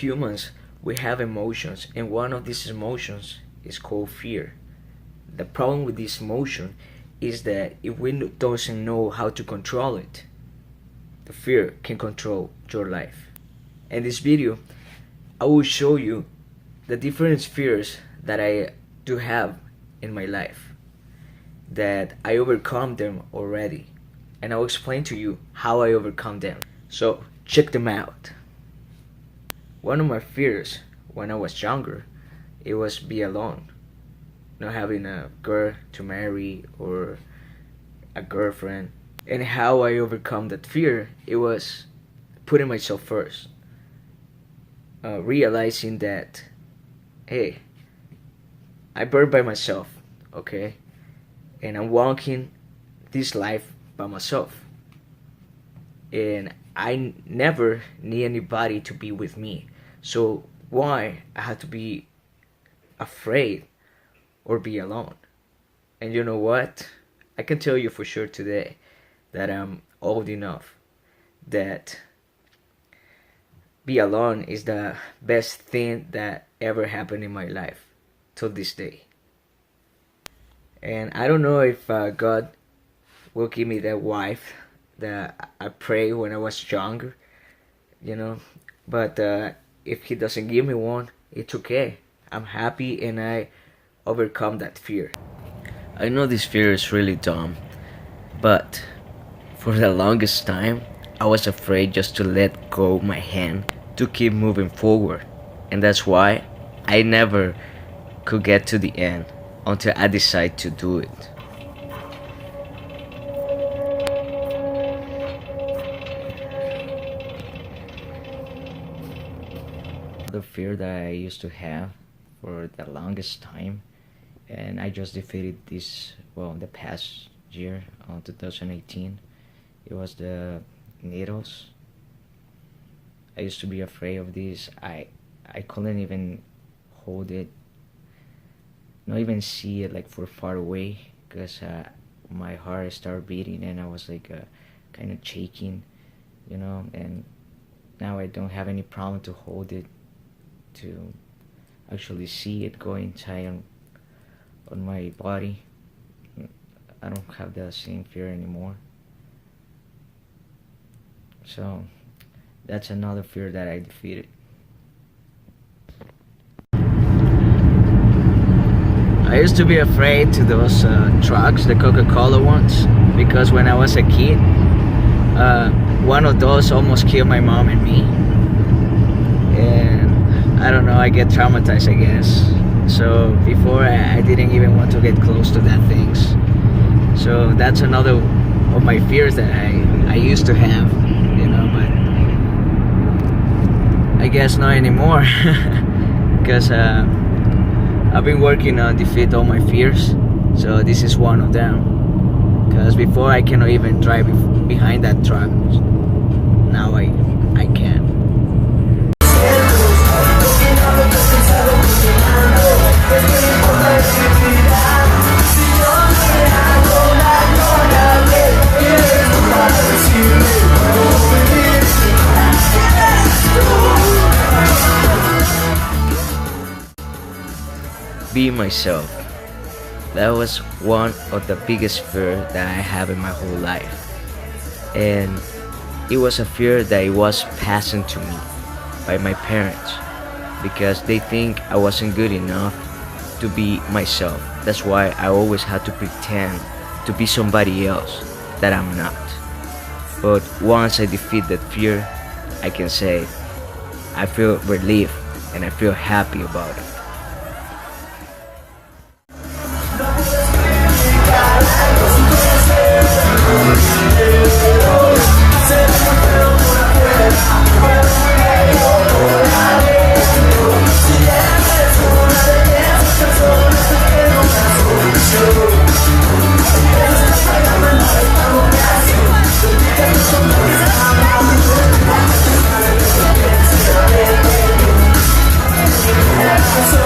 humans, we have emotions, and one of these emotions is called fear. The problem with this emotion is that if we doesn't know how to control it, the fear can control your life. In this video, I will show you the different fears that I do have in my life, that I overcome them already, and I'll explain to you how I overcome them. So check them out. One of my fears when I was younger, it was be alone, not having a girl to marry or a girlfriend. And how I overcome that fear, it was putting myself first, realizing that, hey, I birth by myself, okay, and I'm walking this life by myself, and I never need anybody to be with me. So why I had to be afraid or be alone? And you know what? I can tell you for sure today that I'm old enough that be alone is the best thing that ever happened in my life till this day. And I don't know if God will give me that wife that I prayed when I was younger, but if he doesn't give me one, it's okay. I'm happy and I overcome that fear. I know this fear is really dumb, but for the longest time I was afraid just to let go my hand to keep moving forward, and that's why I never could get to the end until I decide to do it. The fear that I used to have for the longest time, and I just defeated this, the past year, 2018, it was the needles. I used to be afraid of this. I couldn't even hold it, not even see it like for far away, because my heart started beating and I was like kind of shaking, and now I don't have any problem to hold it, to actually see it go inside on my body. I don't have the same fear anymore. So that's another fear that I defeated. I used to be afraid to those trucks, the Coca-Cola ones, because when I was a kid, one of those almost killed my mom and me. And I don't know, I get traumatized, I guess. So before I didn't even want to get close to that things. So that's another of my fears that I used to have, but I guess not anymore. Because I've been working on defeat all my fears. So this is one of them. Because before I cannot even drive behind that truck. Now I can. Be myself. That was one of the biggest fears that I have in my whole life, and it was a fear that it was passing to me by my parents, because they think I wasn't good enough to be myself. That's why I always had to pretend to be somebody else that I'm not. But once I defeat that fear, I can say I feel relief and I feel happy about it. So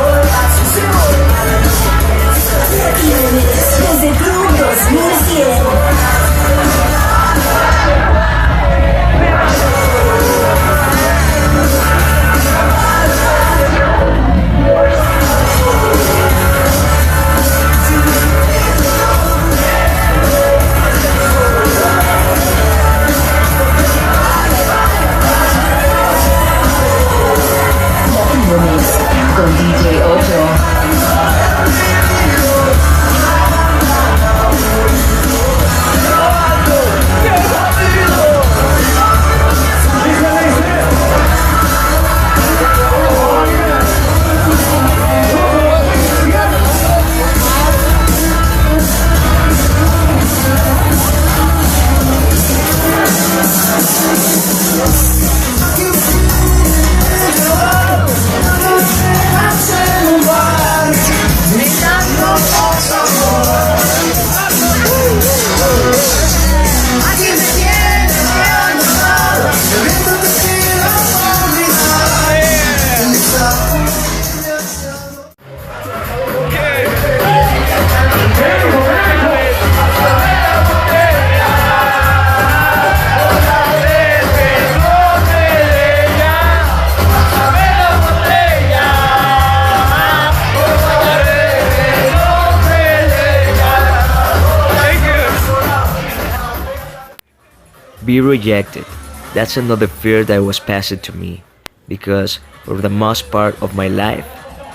Be rejected. That's another fear that was passed to me because for the most part of my life,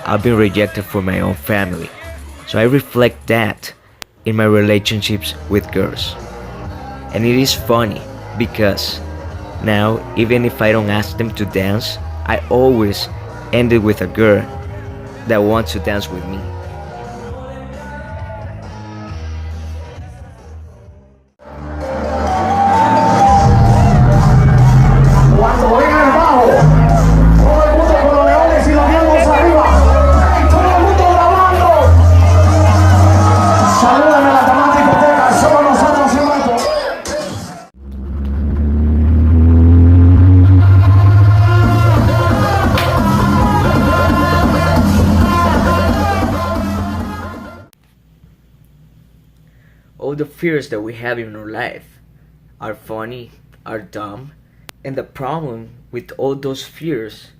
I've been rejected from my own family. So I reflect that in my relationships with girls. And it is funny because now, even if I don't ask them to dance, I always end it with a girl that wants to dance with me. Cuando venga el bajo, todo el mundo con los leones y los diablos arriba. ¡Ey, todo el mundo grabando! Salúdame a la Tamata Hipoteca, somos nosotros y rato. All the fears that we have in our life are funny, are dumb, and the problem with all those fears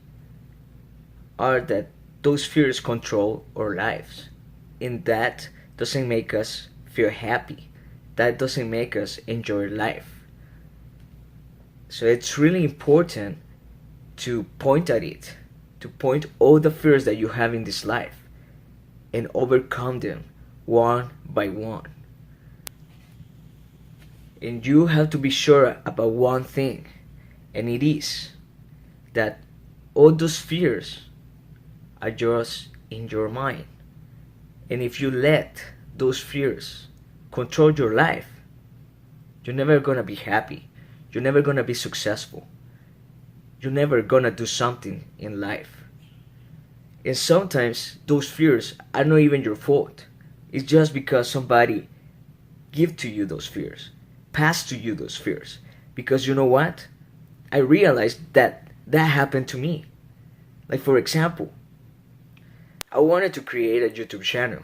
are that those fears control our lives. And that doesn't make us feel happy. That doesn't make us enjoy life. So it's really important to point at it, to point all the fears that you have in this life and overcome them one by one. And you have to be sure about one thing, and it is that all those fears are just in your mind. And if you let those fears control your life, you're never gonna be happy. You're never gonna be successful. You're never gonna do something in life. And sometimes those fears are not even your fault. It's just because somebody give to you those fears, pass to you those fears. Because you know what? I realized that that happened to me. Like for example, I wanted to create a YouTube channel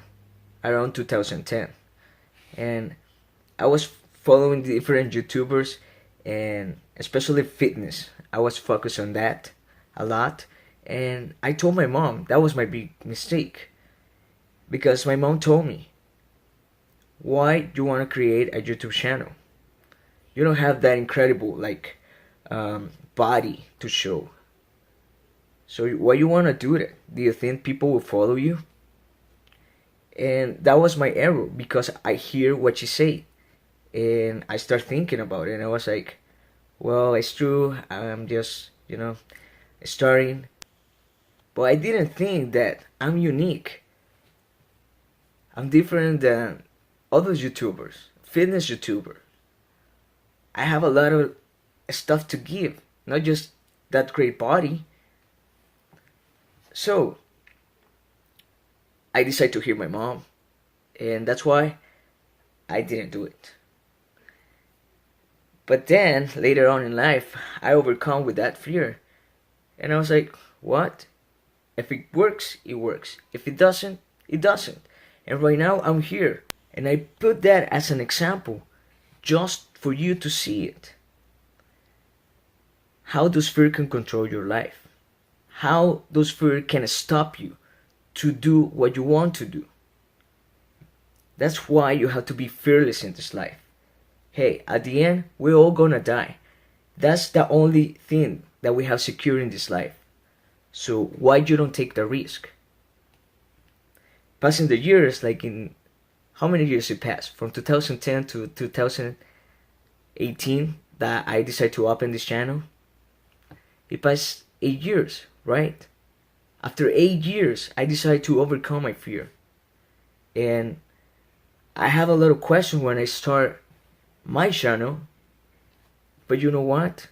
around 2010, and I was following different YouTubers, and especially fitness. I was focused on that a lot, and I told my mom that was my big mistake, because my mom told me, why do you want to create a YouTube channel? You don't have that incredible body to show. So why you want to do that? Do you think people will follow you? And that was my error, because I hear what she say and I start thinking about it, and I was like, well, it's true, I'm just, starting. But I didn't think that I'm unique. I'm different than other YouTubers, fitness YouTubers. I have a lot of stuff to give, not just that great body. So I decided to hear my mom, and that's why I didn't do it. But then later on in life, I overcome with that fear, and I was like, what? If it works, it works. If it doesn't, it doesn't. And right now I'm here, and I put that as an example just for you to see it. How those fear can control your life. How those fear can stop you to do what you want to do. That's why you have to be fearless in this life. Hey, at the end, we're all gonna die. That's the only thing that we have secure in this life. So why you don't take the risk? Passing the years, like in how many years it passed? From 2010 to 2018 that I decided to open this channel. It passed 8 years, right? After 8 years, I decided to overcome my fear. And I have a lot of questions when I start my channel. But you know what?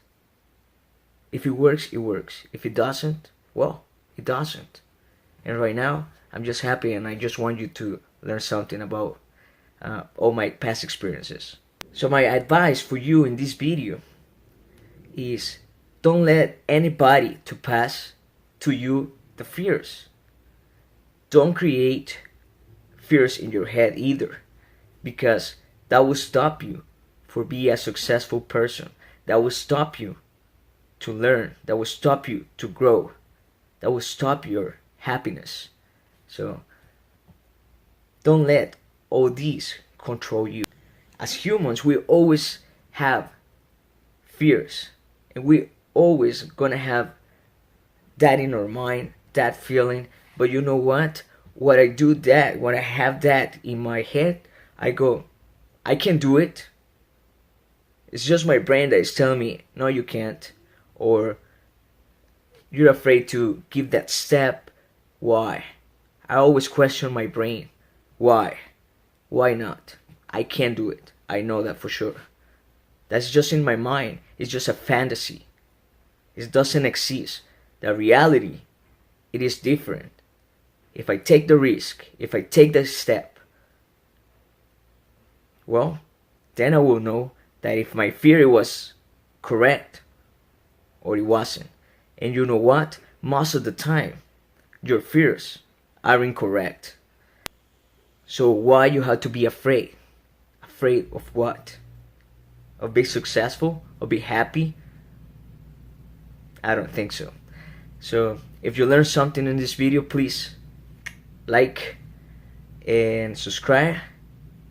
If it works, it works. If it doesn't, well, it doesn't. And right now, I'm just happy, and I just want you to learn something about all my past experiences. So my advice for you in this video is, don't let anybody to pass to you the fears. Don't create fears in your head either, because that will stop you for being a successful person. That will stop you to learn. That will stop you to grow. That will stop your happiness. So don't let all these control you. As humans, we always have fears, and we always gonna have that in our mind, that feeling. But you know what? When I have that in my head, I go, I can do it. It's just my brain that is telling me, no, you can't, or you're afraid to give that step. Why? I always question my brain. Why? Why not? I can't do it. I know that for sure. That's just in my mind. It's just a fantasy. It doesn't exist. The reality, it is different. If I take the risk, if I take the step, well, then I will know that if my theory was correct or it wasn't. And you know what? Most of the time, your fears are incorrect. So why you have to be afraid? Afraid of what? Of being successful? Of being happy? I don't think so. So if you learned something in this video, please like and subscribe,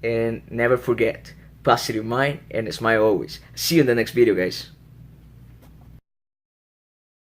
and never forget, positive mind and smile always. See you in the next video, guys.